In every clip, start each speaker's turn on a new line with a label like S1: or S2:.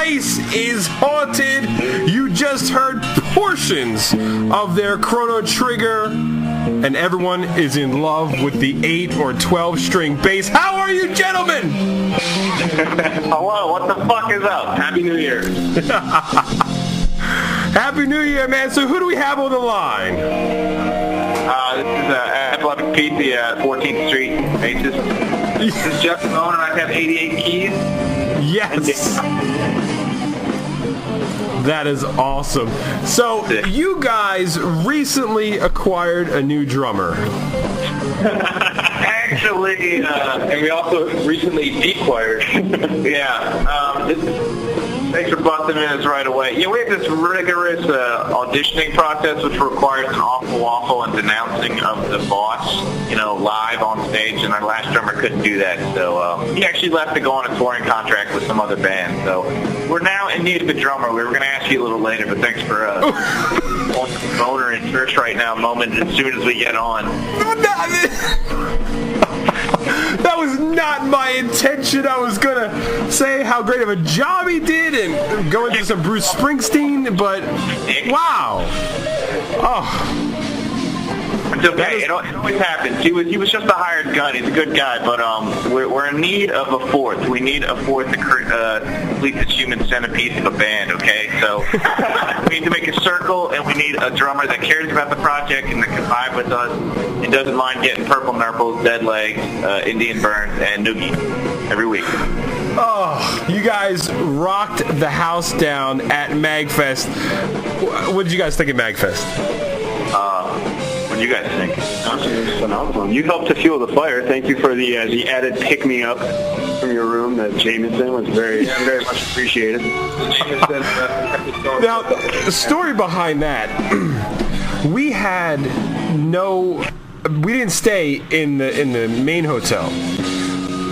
S1: place is haunted. You just heard portions of their Chrono Trigger, and everyone is in love with the 8 or 12 string bass. How are you, gentlemen?
S2: Hello, what the fuck is up? Happy New Year.
S1: Happy New Year, man. So who do we have on the line?
S2: This is Epileptic Pete, the 14th Street bassist. This is Jeff Simone, and I have 88 keys.
S1: Yes. That is awesome. So you guys recently acquired a new drummer.
S2: Actually, and we also recently dequired. Yeah. Thanks for busting in us right away. Yeah, we have this rigorous auditioning process, which requires an awful and denouncing of the boss, live on stage, and our last drummer couldn't do that. So he actually left to go on a touring contract with some other band. So we're now in need of a drummer. We were going to ask you a little later, but thanks for on the boner in church right now moment as soon as we get on.
S1: That was not my intention. I was gonna say how great of a job he did and go into some Bruce Springsteen, but wow. Oh.
S2: It's okay. It always happens. He was just a hired gun. He's a good guy, but we're in need of a fourth. We need a fourth to complete this human centipede of a band. Okay, so we need to make a circle, and we need a drummer that cares about the project and that can vibe with us and doesn't mind getting purple nurples, dead legs, Indian burns, and noogie every week.
S1: Oh, you guys rocked the house down at Magfest. What did you guys think of Magfest?
S2: What do you guys think?
S3: It was phenomenal. You helped to fuel the fire. Thank you for the added pick-me-up from your room. That Jameson was very much appreciated.
S1: Now, the story behind that, we didn't stay in the main hotel.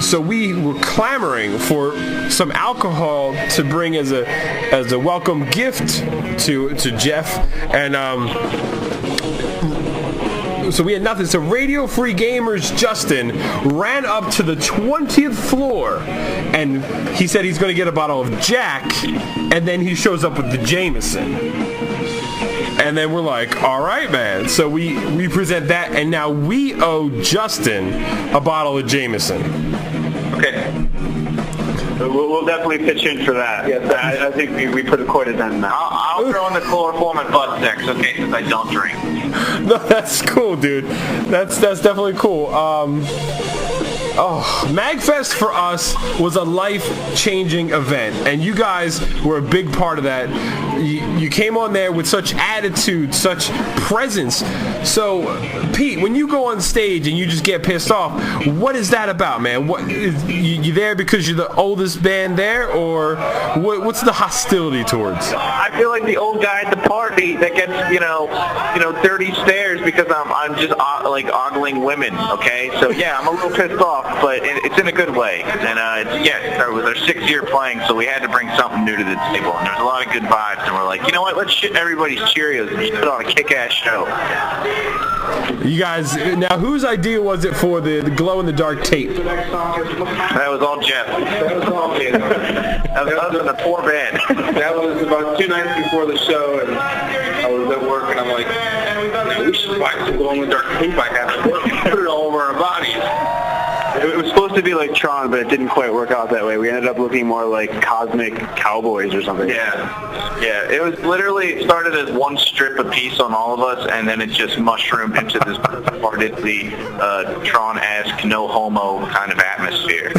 S1: So we were clamoring for some alcohol to bring as a welcome gift to Jeff, and so we had nothing. So Radio Free Gamers Justin ran up to the 20th floor, and he said he's going to get a bottle of Jack, and then he shows up with the Jameson. And then we're like, all right, man. So we present that, and now we owe Justin a bottle of Jameson.
S2: Okay.
S3: We'll definitely pitch in for that. Yes, I think we put quite a dent in that.
S2: I'll throw in the chloroform and butt sex, okay, since I don't drink.
S1: No, that's cool, dude. That's definitely cool. Magfest for us was a life-changing event, and you guys were a big part of that. You came on there with such attitude, such presence. So, Pete, when you go on stage and you just get pissed off, what is that about, man? You there because you're the oldest band there, or what's the hostility towards?
S2: I feel like the old guy at the party that gets 30 stares because I'm just ogling women. Okay, so yeah, I'm a little pissed off, but it's in a good way. And it was our 6th year playing, so we had to bring something new to the table, and there's a lot of good vibes. And we're like, you know what? Let's shit everybody's Cheerios and put on a kick-ass show.
S1: You guys, now whose idea was it for the glow-in-the-dark tape?
S2: That was all Jeff. That was all me. That was us and the poor band.
S3: That was about 2 nights before the show, and I was at work, and I'm like, we should buy some glow-in-the-dark tape I have at work and put it all over our bodies. It was supposed to be like Tron, but it didn't quite work out that way. We ended up looking more like cosmic cowboys or something.
S2: Yeah. It was literally started as one strip a piece on all of us, and then it just mushroomed into this partedly Tron-esque, no homo kind of atmosphere.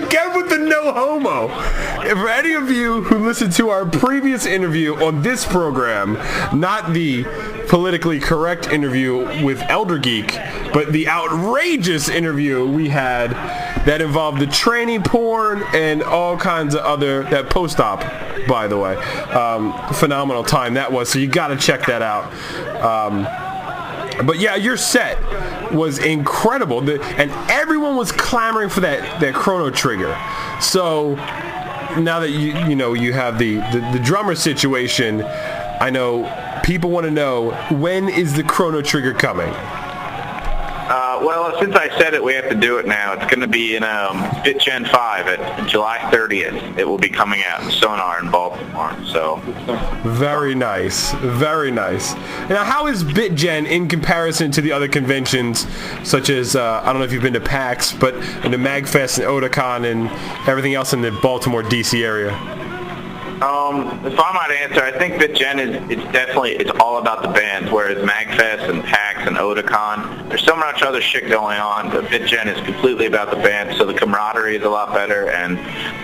S1: Get with the no homo. For any of you who listened to our previous interview on this program, not the politically correct interview with Elder Geek, but the outrageous interview we had that involved the tranny porn and all kinds of other, that post-op, by the way. Phenomenal time that was, so you got to check that out. But yeah, your set was incredible, and everyone was clamoring for that Chrono Trigger. So now that you have the drummer situation, I know people want to know, when is the Chrono Trigger coming?
S2: Well, since I said it, we have to do it now. It's going to be in BitGen 5 at July 30th. It will be coming out in Sonar in Baltimore. So
S1: Very nice. Very nice. Now, how is BitGen in comparison to the other conventions, such as, I don't know if you've been to PAX, but in the Magfest and Otakon and everything else in the Baltimore, D.C. area?
S2: If I might answer, I think BitGen it's all about the bands, whereas Magfest and PAX and Otakon, there's so much other shit going on, but BitGen is completely about the bands, so the camaraderie is a lot better, and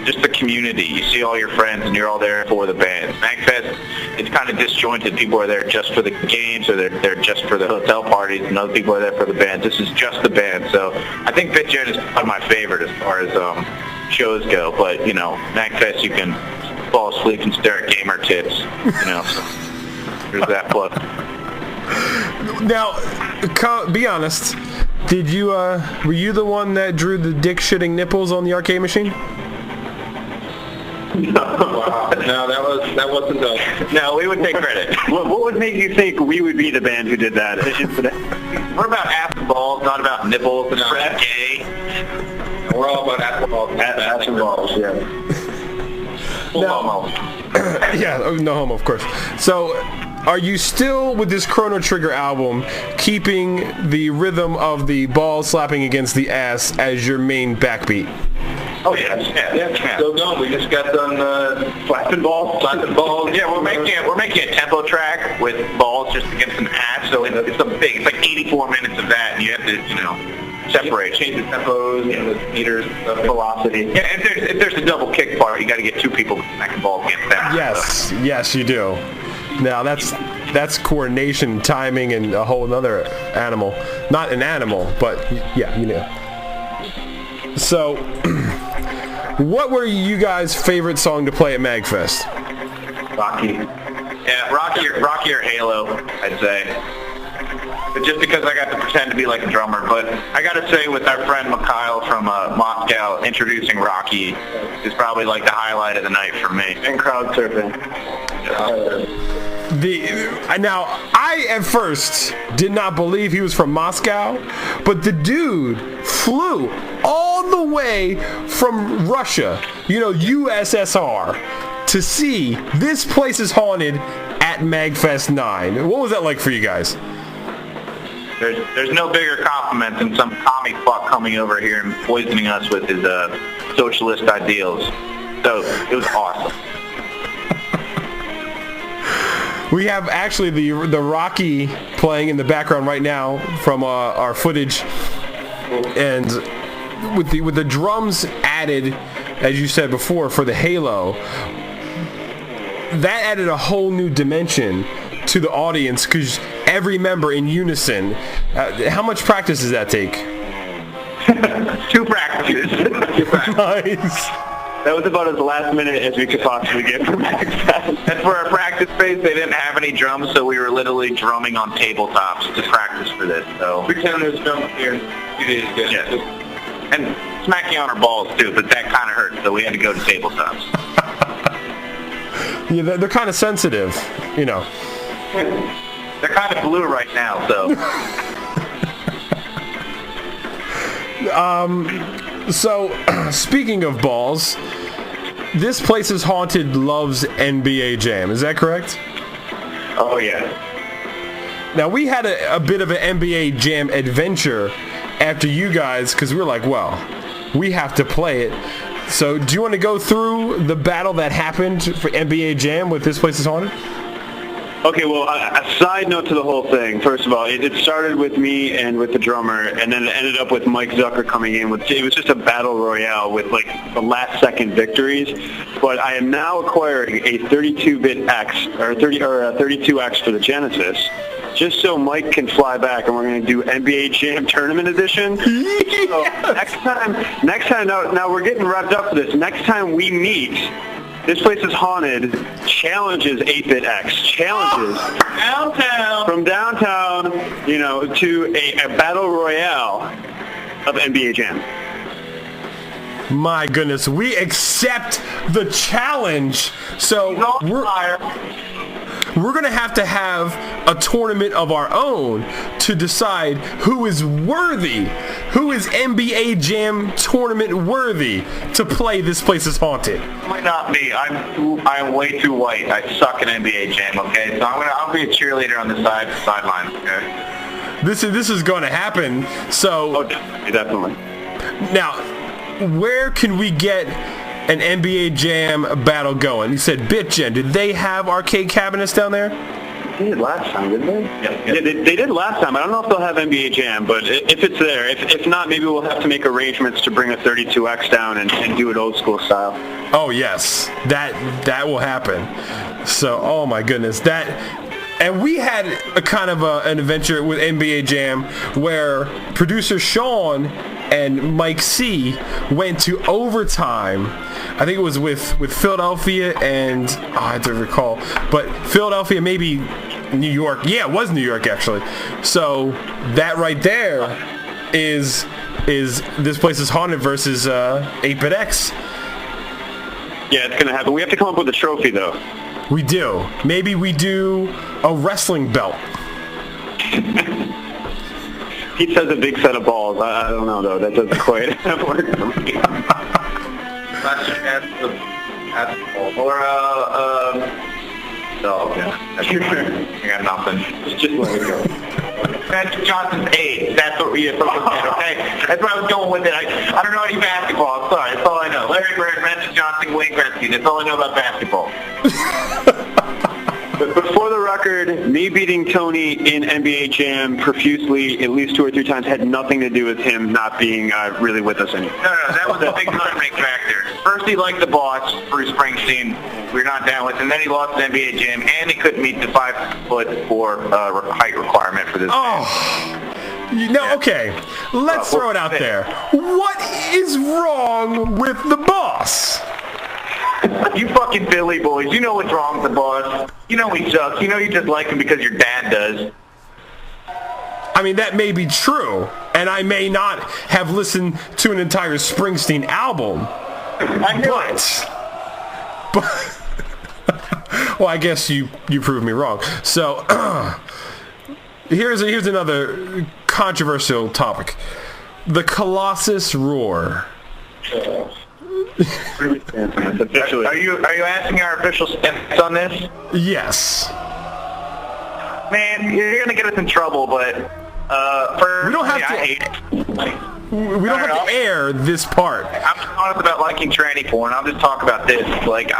S2: just the community. You see all your friends, and you're all there for the bands. Magfest, it's kind of disjointed. People are there just for the games, or they're just for the hotel parties, and other people are there for the bands. This is just the band, so I think BitGen is probably my favorite as far as shows go, but, Magfest, you can fall asleep and stare at gamer tits, so there's that plus.
S1: Now, be honest, were you the one that drew the dick-shitting nipples on the arcade machine?
S3: No, that wasn't us.
S2: No, we would take credit.
S3: What would make you think we would be the band who did that?
S2: We're about ass and balls, not about nipples. No. Fred gay.
S3: We're all about ass and balls. Ass and balls, yeah.
S2: No homo.
S1: Yeah, no homo, of course. So, are you still, with this Chrono Trigger album, keeping the rhythm of the ball slapping against the ass as your main backbeat?
S2: Oh, yeah.
S3: Still going. We just got done slapping balls.
S2: Yeah, we're making a tempo track with balls just against an ass, so it's like 84 minutes of that, and you have to, separate, change the tempos, the meters, the velocity. Yeah, if there's a double kick part, you got to get two people to smack the ball against that.
S1: Yes, you do. Now that's coordination, timing, and a whole other animal. Not an animal, but yeah, So, what were you guys' favorite song to play at Magfest?
S2: Rocky. Yeah, Rocky or Halo, I'd say. But just because I got to pretend to be like a drummer. But I got to say, with our friend Mikhail from Moscow, introducing Rocky is probably like the highlight of the night for me.
S3: And crowd surfing.
S1: Now, I at first did not believe he was from Moscow, but the dude flew all the way from Russia, USSR, to see This Place is Haunted at Magfest 9. What was that like for you guys?
S2: There's no bigger compliment than some commie fuck coming over here and poisoning us with his socialist ideals. So it was awesome.
S1: We have actually the Rocky playing in the background right now from our footage, and with the drums added, as you said before, for the Halo, that added a whole new dimension to the audience because every member in unison. How much practice does that take?
S2: 2 practices.
S1: Nice.
S3: That was about as last minute as we could possibly get for Magfest.
S2: And for our practice space, they didn't have any drums, so we were literally drumming on tabletops to practice for this. So
S3: pretend there's drums here.
S2: Yes. And smacking on our balls too, but that kind of hurt, so we had to go to tabletops.
S1: Yeah, they're kind of sensitive,
S2: They're kind of blue right now, so.
S1: So, speaking of balls, This Place is Haunted loves NBA Jam. Is that correct?
S3: Oh, yeah.
S1: Now, we had a bit of an NBA Jam adventure after you guys, because we were like, well, we have to play it. So, do you want to go through the battle that happened for NBA Jam with This Place is Haunted?
S3: Okay, well, a side note to the whole thing. First of all, it started with me and with the drummer, and then it ended up with Mike Zucker coming in. It was just a battle royale with, like, the last-second victories. But I am now acquiring a 32-bit X, or a 32X for the Genesis, just so Mike can fly back, and we're going to do NBA Jam Tournament Edition. So next time, now we're getting revved up for this. Next time we meet, This Place is Haunted challenges 8-Bit X. Challenges from downtown, to a battle royale of NBA Jam.
S1: My goodness, we accept the challenge. So we're going to have a tournament of our own to decide who is worthy, who is NBA Jam tournament worthy to play This Place is Haunted.
S2: Might not me. I'm way too white. I suck at NBA Jam. Okay, so I'll be a cheerleader on the sidelines. Okay.
S1: This is going to happen. So
S2: definitely.
S1: Now, where can we get an NBA Jam battle going? You said BitGen. Did they have arcade cabinets down there?
S3: They did last time, didn't they?
S2: Yeah, they did last time. I don't know if they'll have NBA Jam, but if it's there. If not, maybe we'll have to make arrangements to bring a 32X down and do it old school style.
S1: Oh, yes. That will happen. So, oh my goodness. And we had a kind of an adventure with NBA Jam where producer Sean and Mike C went to overtime. I think it was with Philadelphia and I have to recall, but Philadelphia, maybe New York. Yeah, it was New York actually. So that right there is This Place is Haunted versus 8-Bit X.
S2: Yeah, it's gonna happen. We have to come up with a trophy though.
S1: We do. Maybe we do a wrestling belt.
S2: He says a big set of balls. I don't know though. That doesn't quite work for me. Or no, yeah. I got nothing. Just let it go. Magic Johnson's age. That's what we said, okay? That's where I was going with it. I don't know any basketball. I'm sorry. That's all I know. Larry Bird, Magic Johnson, Wayne Gretzky. That's all I know about basketball. But for the record, me beating Tony in NBA Jam profusely at least 2 or 3 times had nothing to do with him not being really with us anymore. No, that was a big determining factor. First, he liked the boss, Bruce Springsteen. We're not down with him. Then he lost the NBA Jam, and he couldn't meet the 5'4" height requirement for this.
S1: Oh, okay. Let's throw it out there. What is wrong with the boss?
S2: You fucking Philly boys, you know what's wrong with the boss. You know he sucks. You know you just like him because your dad does.
S1: I mean, that may be true, and I may not have listened to an entire Springsteen album.
S2: I knew
S1: but well, I guess you proved me wrong. So here's another controversial topic: the Colossus Roar.
S2: Are you asking our official stance on this?
S1: Yes.
S2: Man, you're gonna get us in trouble, but
S1: we don't have to. We don't have to air this part.
S2: I'm just honest about liking tranny porn. I'll just talk about this. Like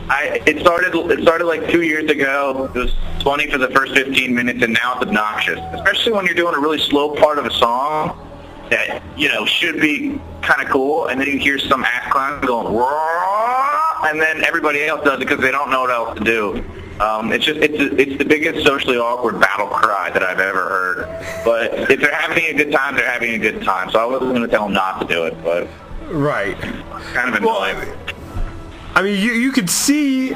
S2: it started like 2 years ago. It was funny for the first 15 minutes, and now it's obnoxious. Especially when you're doing a really slow part of a song that, you know, should be kind of cool, and then you hear some ass clown going, Wah! And then everybody else does it because they don't know what else to do. It's the biggest socially awkward battle cry that I've ever heard. But if they're having a good time, they're having a good time. So I wasn't going to tell them not to do it, but
S1: right,
S2: kind of annoying.
S1: Well, I mean, you could see,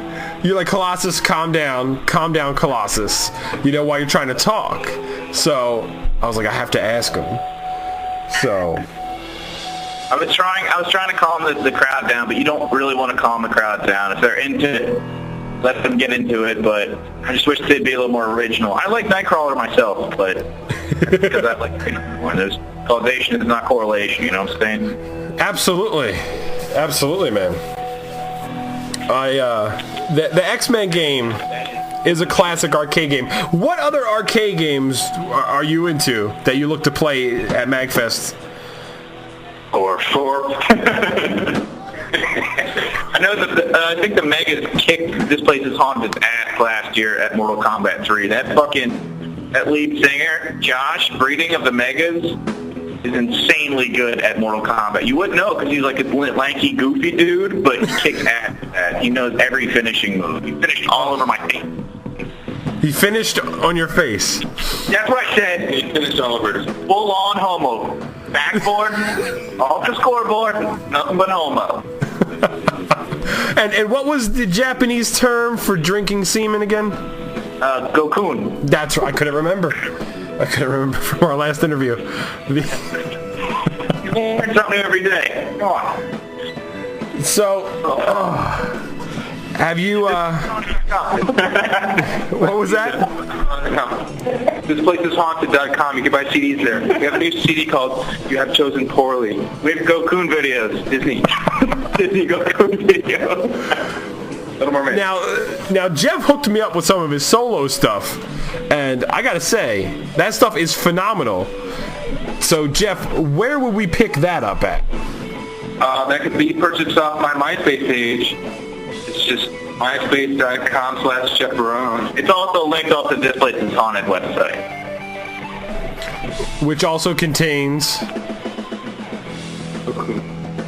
S1: you're like, Colossus, calm down, Colossus. You know, while you're trying to talk. So I was like, I have to ask him. So
S2: I was trying to calm the crowd down, but you don't really want to calm the crowd down. If they're into it, let them get into it, but I just wish they'd be a little more original. I like Nightcrawler myself, but because I like more. There's causation is not correlation, you know what I'm saying?
S1: Absolutely, man. The X-Men game is a classic arcade game. What other arcade games are you into that you look to play at Magfest?
S2: Or I know that I think the Megas kicked This Place is Haunted's ass last year at Mortal Kombat 3. That lead singer, Josh Breeding of the Megas, is insanely good at Mortal Kombat. You wouldn't know because he's like a lanky, goofy dude, but he kicks ass at that. He knows every finishing move. He finished all over my face.
S1: He finished on your face.
S2: That's what I said. He finished all over. Full-on homo. Backboard, off the scoreboard, nothing but homo.
S1: And what was the Japanese term for drinking semen again?
S2: Gokun.
S1: That's right. I couldn't remember from our last interview.
S2: You learn something every day. Come on.
S1: So, have you? What was that?
S3: Thisplaceishaunted.com. You can buy CDs there. We have a new CD called You Have Chosen Poorly. We have Goku videos. Disney Goku videos. Little Mermaid.
S1: Now Jeff hooked me up with some of his solo stuff, and I gotta say, that stuff is phenomenal. So Jeff, where would we pick that up at?
S3: That could be purchased off my MySpace page. It's just myspace.com/Jeff.
S2: It's also linked off the This Place is Haunted website.
S1: Which also contains...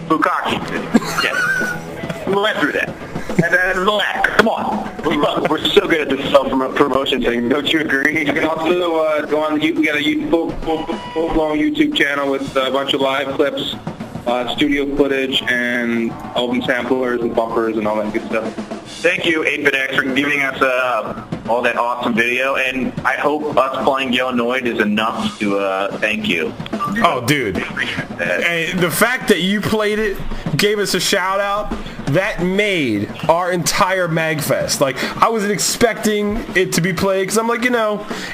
S2: Bukkake. Yes. We went through that. And relax. Come on.
S3: We're so good at this self-promotion thing. Don't you agree? You can also go on. We got a full-blown YouTube channel with a bunch of live clips, studio footage, and album samplers and bumpers and all that good stuff.
S2: Thank you, 8BitX, for giving us all that awesome video, and I hope us playing Yo Noid is enough to thank you.
S1: Oh, dude. And the fact that you played it, gave us a shout-out, that made our entire Magfest. Like, I wasn't expecting it to be played, because I'm like,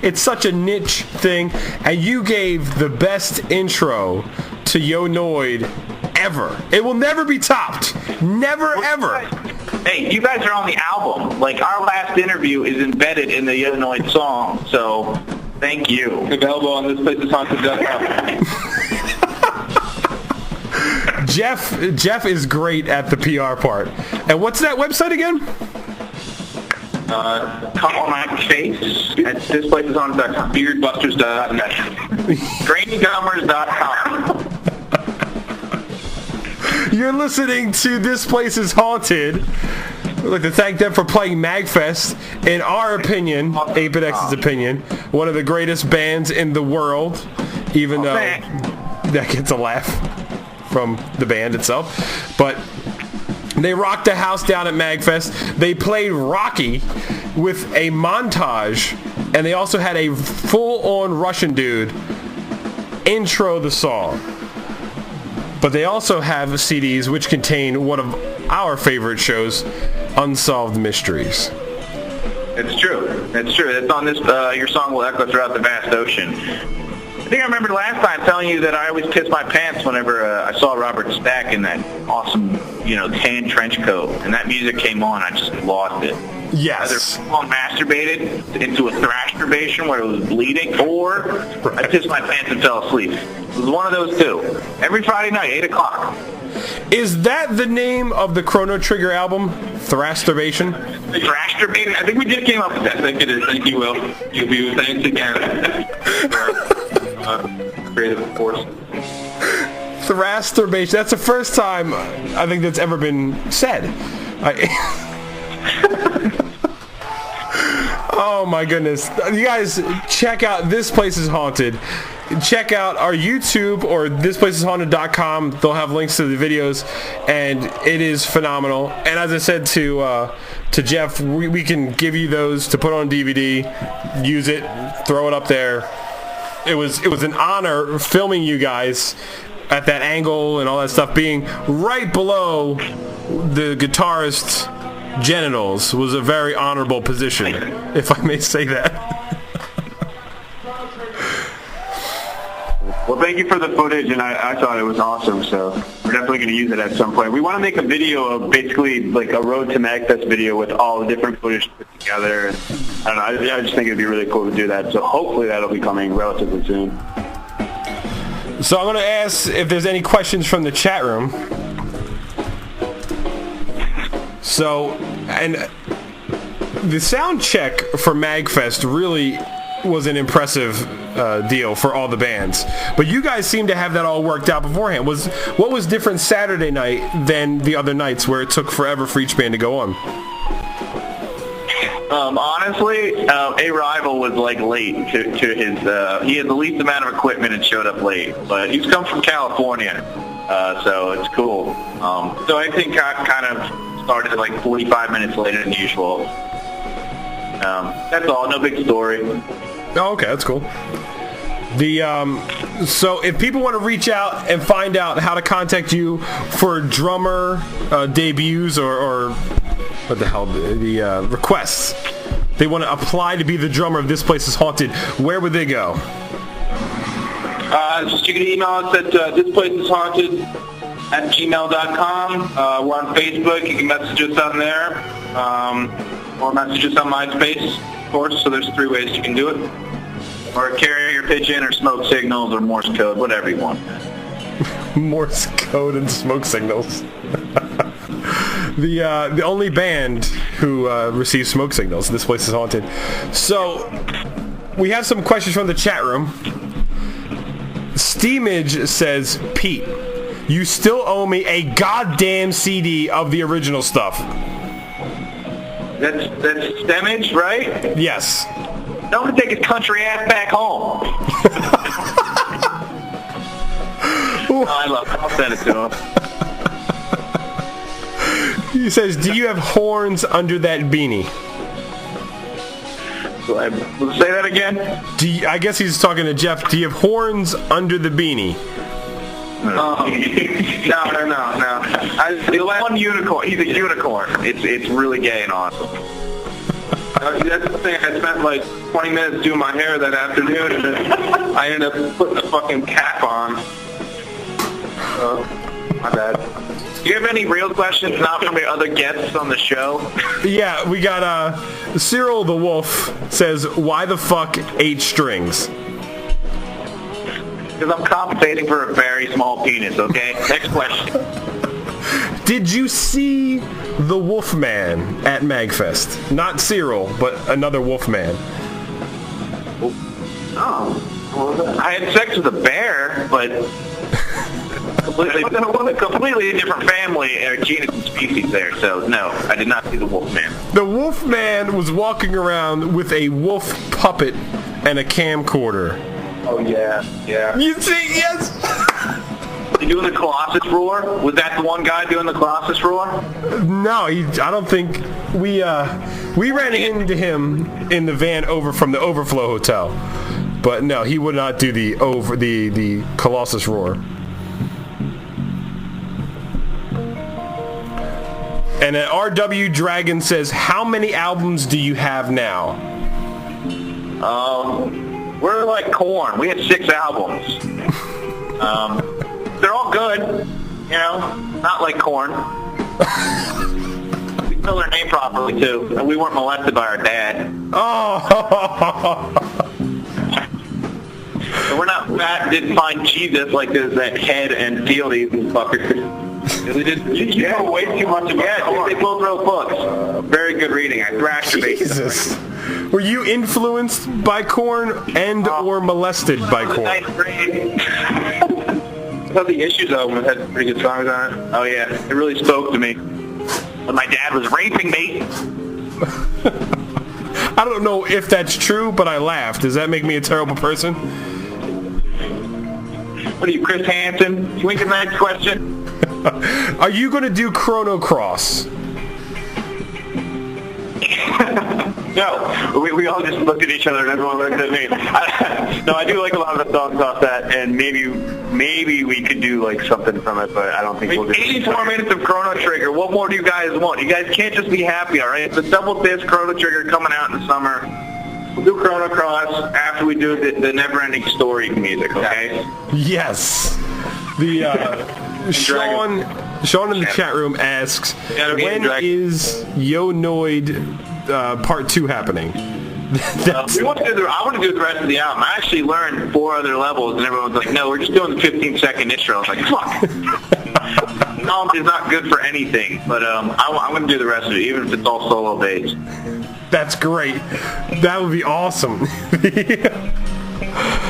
S1: it's such a niche thing, and you gave the best intro to Yo Noid ever. It will never be topped. Never, ever.
S2: Hey, you guys are on the album. Like, our last interview is embedded in the Yo Noid song, so thank you.
S3: Available on thisplaceishaunted.com.
S1: Jeff is great at the PR part. And what's that website again?
S3: Come on my face at thisplaceishaunted.com. Beardbusters.net.
S2: Grainygummers.com.
S1: You're listening to This Place is Haunted. We'd like to thank them for playing Magfest. In our opinion, 8BitX's opinion, one of the greatest bands in the world, even though that gets a laugh from the band itself. But they rocked the house down at Magfest. They played Rocky with a montage, and they also had a full-on Russian dude intro the song. But they also have CDs which contain one of our favorite shows, Unsolved Mysteries.
S2: It's true. It's true. It's on this, your song will echo throughout the vast ocean. I think I remember last time telling you that I always pissed my pants whenever I saw Robert Stack in that awesome, tan trench coat. And that music came on, I just lost it.
S1: Yes.
S2: Either full-on masturbated into a Thrashterbation where it was bleeding, or I pissed my pants and fell asleep. It was one of those two. Every Friday night, 8 o'clock.
S1: Is that the name of the Chrono Trigger album, Thrasterbation?
S2: Thrashterbation? I think we just came up with that. I think it is. Thank you, Will. Thanks again. Creative force.
S1: Thrasterbation. That's the first time I think that's ever been said. Oh my goodness. You guys, check out This Place is Haunted. Check out our YouTube or thisplaceishaunted.com. They'll have links to the videos, and it is phenomenal. And as I said to Jeff, we can give you those to put on DVD, use it, throw it up there. It was an honor filming you guys at that angle and all that stuff. Being right below the guitarist's genitals was a very honorable position, if I may say that.
S3: Well, thank you for the footage, and I thought it was awesome, so we're definitely going to use it at some point. We want to make a video of basically like a Road to Magfest video with all the different footage put together. I don't know, I just think it would be really cool to do that, so hopefully that'll be coming relatively soon.
S1: So I'm going to ask if there's any questions from the chat room. So, and the sound check for Magfest really was an impressive deal for all the bands. But you guys seem to have that all worked out beforehand. What was different Saturday night than the other nights where it took forever for each band to go on?
S2: Honestly, A Rival was like late to his, he had the least amount of equipment and showed up late. But he's come from California, so it's cool. So I think I kind of started like 45 minutes later than usual. That's all, no big story.
S1: Oh, okay, that's cool. So if people want to reach out and find out how to contact you for drummer debuts or what the hell, the requests they want to apply to be the drummer of This Place is Haunted, where would they go?
S2: You can email us at thisplaceishaunted@gmail.com. We're on Facebook. You can message us on there. Or message us on MySpace, of course. So there's 3 ways you can do it. Or carrier pigeon or smoke signals or Morse code, whatever you want.
S1: Morse code and smoke signals. The only band who receives smoke signals. This Place is Haunted. So we have some questions from the chat room. Steamage says, Pete, you still owe me a goddamn CD of the original stuff.
S2: That's Stemage, right?
S1: Yes.
S2: Tell him to take his country ass back home. I love it. I'll send it to him.
S1: He says, do you have horns under that beanie?
S2: Say that again?
S1: I guess he's talking to Jeff. Do you have horns under the beanie?
S2: No. The one unicorn. He's a unicorn. It's really gay and awesome. That's the thing. I spent like 20 minutes doing my hair that afternoon, and then I ended up putting a fucking cap on. My bad. Do you have any real questions, not from your other guests on the show?
S1: Yeah, we got Cyril the Wolf says, why the fuck 8 strings?
S2: Because I'm compensating for a very small penis, okay? Next question.
S1: Did you see the Wolfman at Magfest? Not Cyril, but another Wolfman.
S2: Oh. Well, I had sex with a bear, but completely different family, genus and species there, so no, I did not see the Wolfman.
S1: The Wolfman was walking around with a wolf puppet and a camcorder.
S2: Oh, yeah.
S1: You see, yes!
S2: You doing the Colossus Roar? Was that the one guy doing the Colossus Roar?
S1: No, I don't think we ran into him in the van over from the Overflow Hotel. But no, he would not do the Colossus Roar. And an RW Dragon says, how many albums do you have now?
S2: We're like Korn. We had 6 albums. They're all good, you know, not like Korn. We spelled our name properly, too, and we weren't molested by our dad.
S1: Oh!
S2: And we're not fat, didn't find Jesus like there's that Head and Fieldy and fuckers. You know way too much about Korn. They both wrote books. Very good reading. I Thrashterbation.
S1: Jesus. Were you influenced by Korn and or molested by Korn?
S2: 9th grade. I thought the Issues album had pretty good songs on it. Oh yeah, it really spoke to me. When my dad was raping me.
S1: I don't know if that's true, but I laughed. Does that make me a terrible person?
S2: What are you, Chris Hansen? Swing to the next question.
S1: Are you going to do Chrono Cross?
S2: No, we all just looked at each other and everyone looked at me. No, I do like a lot of the songs off that, and maybe we could do like something from it, but I don't think we'll do 84 minutes of Chrono Trigger. What more do you guys want? You guys can't just be happy, all right? It's a double disc Chrono Trigger coming out in the summer. We'll do Chrono Cross after we do the Never-Ending Story music, okay?
S1: Yes. The Sean in the chat room asks, when is Yo-Noid Part 2 happening?
S2: I want to do the rest of the album. I actually learned 4 other levels, and everyone's like, no, we're just doing the 15-second intro. I was like, fuck. The album is not good for anything, but I'm going to do the rest of it, even if it's all solo based.
S1: That's great. That would be awesome.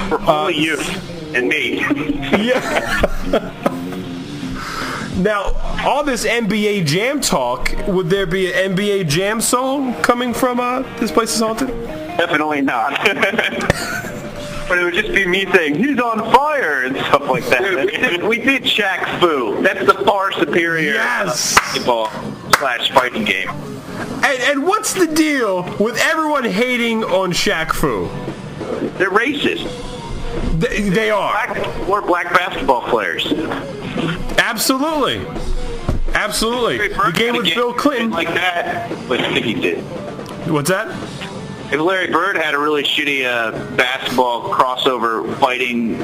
S2: For only you and me.
S1: Yeah. Now, all this NBA Jam talk, would there be an NBA Jam song coming from This Place is Haunted?
S2: Definitely not. But it would just be me saying, he's on fire, and stuff like that. Dude, we did Shaq Fu. That's the far superior basketball/fighting game.
S1: And what's the deal with everyone hating on Shaq Fu?
S2: They're racist.
S1: They are.
S2: We're black basketball players.
S1: Absolutely. The game with Bill Clinton.
S2: Like that, but I think he did.
S1: What's that?
S2: if Larry Bird had a really shitty basketball crossover fighting,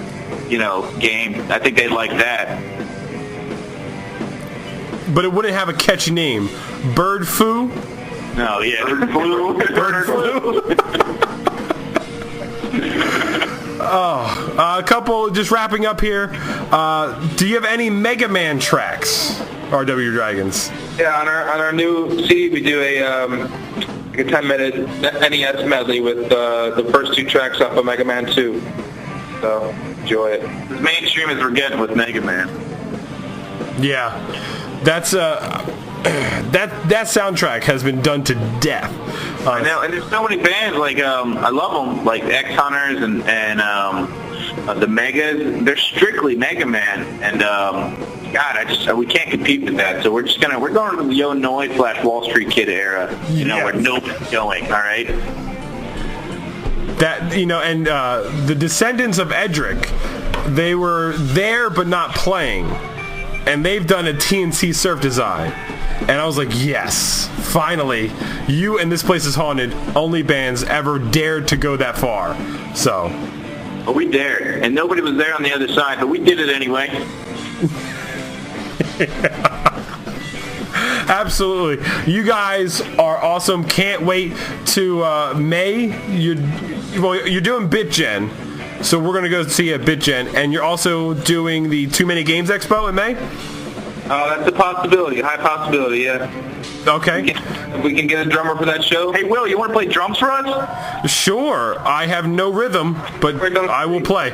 S2: game, I think they'd like that.
S1: But it wouldn't have a catchy name. Bird Foo?
S2: No, yeah. Bird Flu.
S1: Bird Flu? A couple, just wrapping up here. Do you have any Mega Man tracks, RW Dragons?
S3: Yeah, on our new CD, we do a 10-minute NES medley with the first 2 tracks off of Mega Man 2. So, enjoy it.
S2: As mainstream as we're getting with Mega Man.
S1: Yeah. That's that soundtrack has been done to death.
S2: I know, and there's so many bands, like, I love them, like X-Hunters and the Megas. They're strictly Mega Man, and God, we can't compete with that. So we're going to the Yo Noi / Wall Street Kid era, where nobody's going. All right.
S1: That and the Descendants of Edric, they were there but not playing, and they've done a TNC Surf design, and I was like, yes, finally, you and This Place Is Haunted, only bands ever dared to go that far. So.
S2: Well, we dared, and nobody was there on the other side, but we did it anyway.
S1: Absolutely. You guys are awesome. Can't wait to May. You're doing BitGen, so we're going to go see you at BitGen, and you're also doing the Too Many Games Expo in May?
S3: That's a possibility, high possibility, yeah.
S1: Okay.
S3: We can get a drummer for that show.
S2: Hey, Will, you want to play drums for us?
S1: Sure. I have no rhythm, but I will play.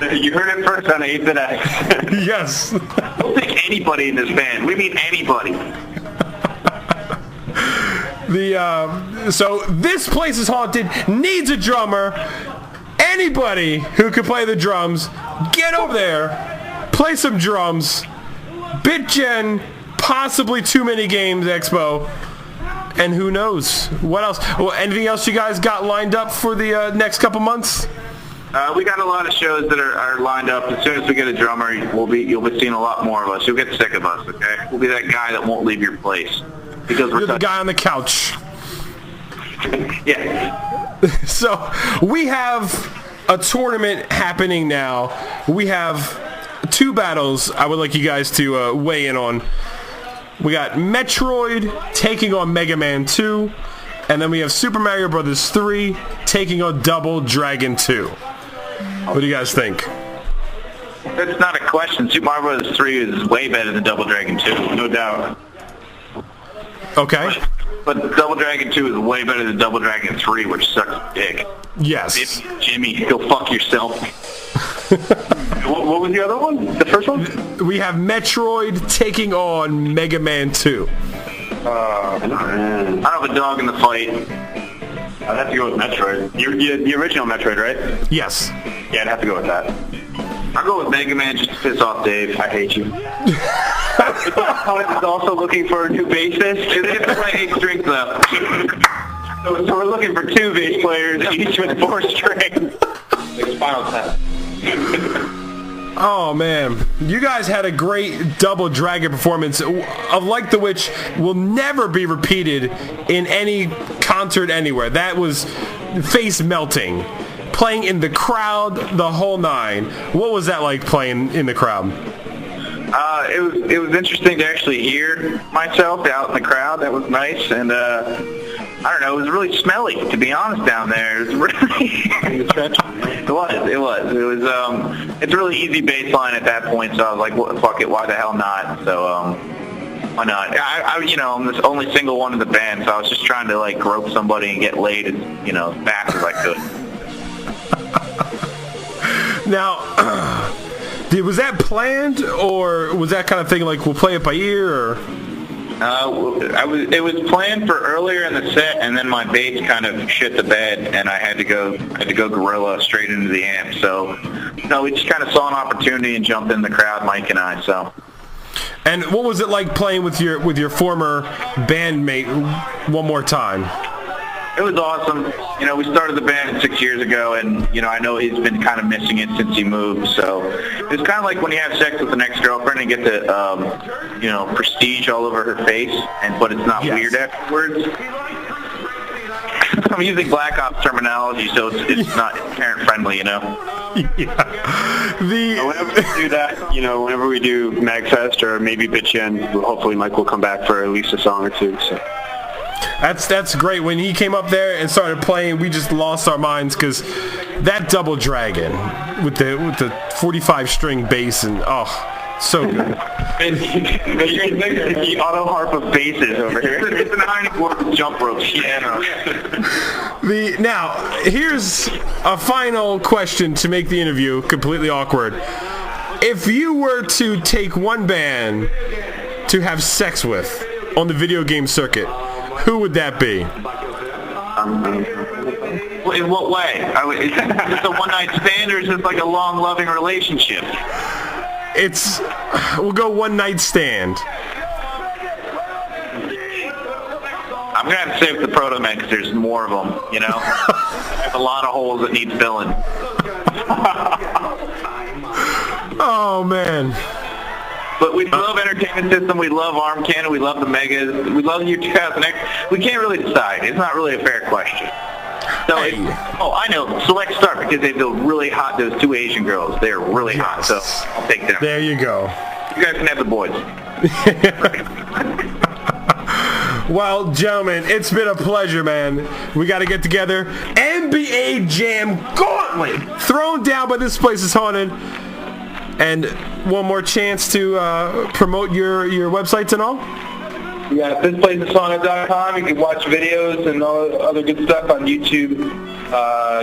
S2: You heard it first on 8th and X.
S1: Yes.
S2: We'll take anybody in this band. We mean anybody.
S1: So This Place Is Haunted needs a drummer. Anybody who can play the drums, get over there, play some drums. BitGen, possibly Too Many Games Expo, and who knows what else. Well, anything else you guys got lined up for the next couple months?
S2: We got a lot of shows that are lined up. As soon as we get a drummer, you'll be seeing a lot more of us. You'll get sick of us, okay? We'll be that guy that won't leave your place. Because
S1: You're the guy on the couch.
S2: Yeah.
S1: So, we have a tournament happening now. We have 2 battles I would like you guys to weigh in on. We got Metroid taking on Mega Man 2. And then we have Super Mario Bros. 3 taking on Double Dragon 2. What do you guys think?
S2: That's not a question. Super Mario Bros. 3 is way better than Double Dragon 2, no doubt.
S1: Okay.
S2: But Double Dragon 2 is way better than Double Dragon 3, which sucks dick.
S1: Yes.
S2: Jimmy, go fuck yourself. What was the other one? The first one?
S1: We have Metroid taking on Mega Man 2.
S2: I don't have a dog in the fight. I'd have to go with Metroid. The original Metroid, right?
S1: Yes.
S2: Yeah, I'd have to go with that. I'll go with Mega Man just to piss off Dave. I hate you. Opponent is also looking for a new bassist. They have to play 8 strings though. So we're looking for 2 bass players, each with 4 strings.
S3: Like Spinal Tap.
S1: Oh man, you guys had a great Double Dragon performance, of like the which will never be repeated in any concert anywhere. That was face melting, playing in the crowd, the whole 9. What was that like playing in the crowd?
S2: It was interesting to actually hear myself out in the crowd. That was nice, and I don't know, it was really smelly, to be honest, down there. It was really... It was, it's a really easy bass line at that point, so I was like, well, fuck it, why the hell not? So, why not? I'm the only single one in the band, so I was just trying to, like, grope somebody and get laid as, as fast as I could.
S1: Now, was that planned, or was that kind of thing like, we'll play it by ear, or...
S2: It was planned for earlier in the set, and then my bass kind of shit the bed, and I had to go gorilla straight into the amp. So, we just kind of saw an opportunity and jumped in the crowd, Mike and I. So.
S1: And what was it like playing with your former bandmate one more time?
S2: It was awesome. We started the band 6 years ago, and, I know he's been kind of missing it since he moved. So it's kind of like when you have sex with an ex-girlfriend and get the, prestige all over her face, but it's not weird afterwards. I'm using Black Ops terminology, so it's not parent friendly, you know.
S1: Yeah.
S3: Whenever we do that, you know, whenever we do Magfest or maybe Bitchin, hopefully Mike will come back for at least a song or two. So.
S1: That's great. When he came up there and started playing, we just lost our minds because that double dragon with the 45 string bass and so good.
S3: The auto harp of basses over here.
S2: It's an iron board with jump ropes. Yeah.
S1: Now, here's a final question to make the interview completely awkward. If you were to take one band to have sex with on the video game circuit, who would that be?
S2: In what way? Is it a one-night stand or is it like a long, loving relationship?
S1: We'll go one night stand.
S2: I'm going to have to say with the Proto Man because there's more of them, you know? There's a lot of holes that need filling.
S1: Oh, man.
S2: But we love Entertainment System, we love Arm Cannon, we love the Megas, we love U2000X. We can't really decide. It's not really a fair question. So
S1: Hey.
S2: I know. Select Start because they feel really hot. Those two Asian girls, they're really hot. So I'll take them.
S1: There you go.
S2: You guys can have the boys.
S1: Well, gentlemen, it's been a pleasure, man. We got to get together. NBA Jam Gauntlet thrown down by This Place Is Haunted. And one more chance to promote your websites and all.
S3: Yeah, thisplaceishaunted.com. You can watch videos and all other good stuff on YouTube.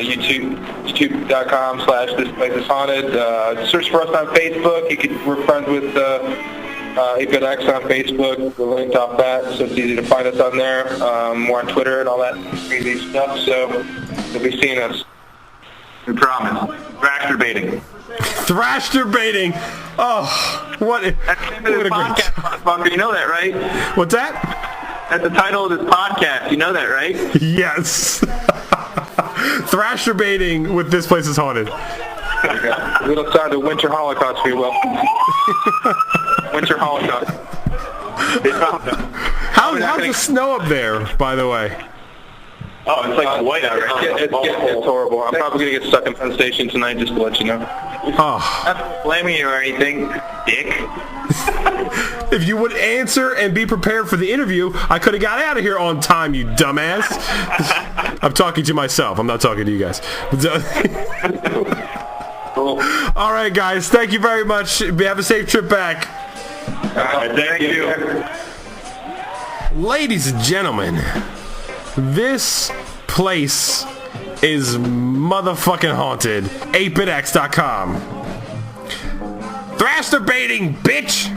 S3: YouTube.com/thisplaceishaunted. Search for us on Facebook. We're friends with 8BitX on Facebook. We're linked off that, so it's easy to find us on there. We're on Twitter and all that crazy stuff, so you'll be seeing us.
S2: We promise. Thrashterbaiting.
S1: Thrashterbaiting. Oh, what a great
S2: podcast, motherfucker. You know that, right?
S1: What's that?
S2: That's the title of this podcast. You know that, right?
S1: Yes. Thrashterbaiting with This Place Is Haunted.
S3: Okay. We look forward to Winter Holocaust, we will. Winter Holocaust.
S1: How's the snow up there, by the way?
S3: Oh, it's like white out right now. It's horrible. I'm probably going to get stuck in Penn Station tonight, just to let you know.
S1: Oh.
S2: I'm not blaming you or anything, dick.
S1: If you would answer and be prepared for the interview, I could have got out of here on time, you dumbass. I'm talking to myself. I'm not talking to you guys.
S3: Cool.
S1: All right, guys. Thank you very much. Have a safe trip back.
S3: Thank you.
S1: Ladies and gentlemen, this place is motherfucking haunted. 8bitx.com. Thrasterbaiting, bitch!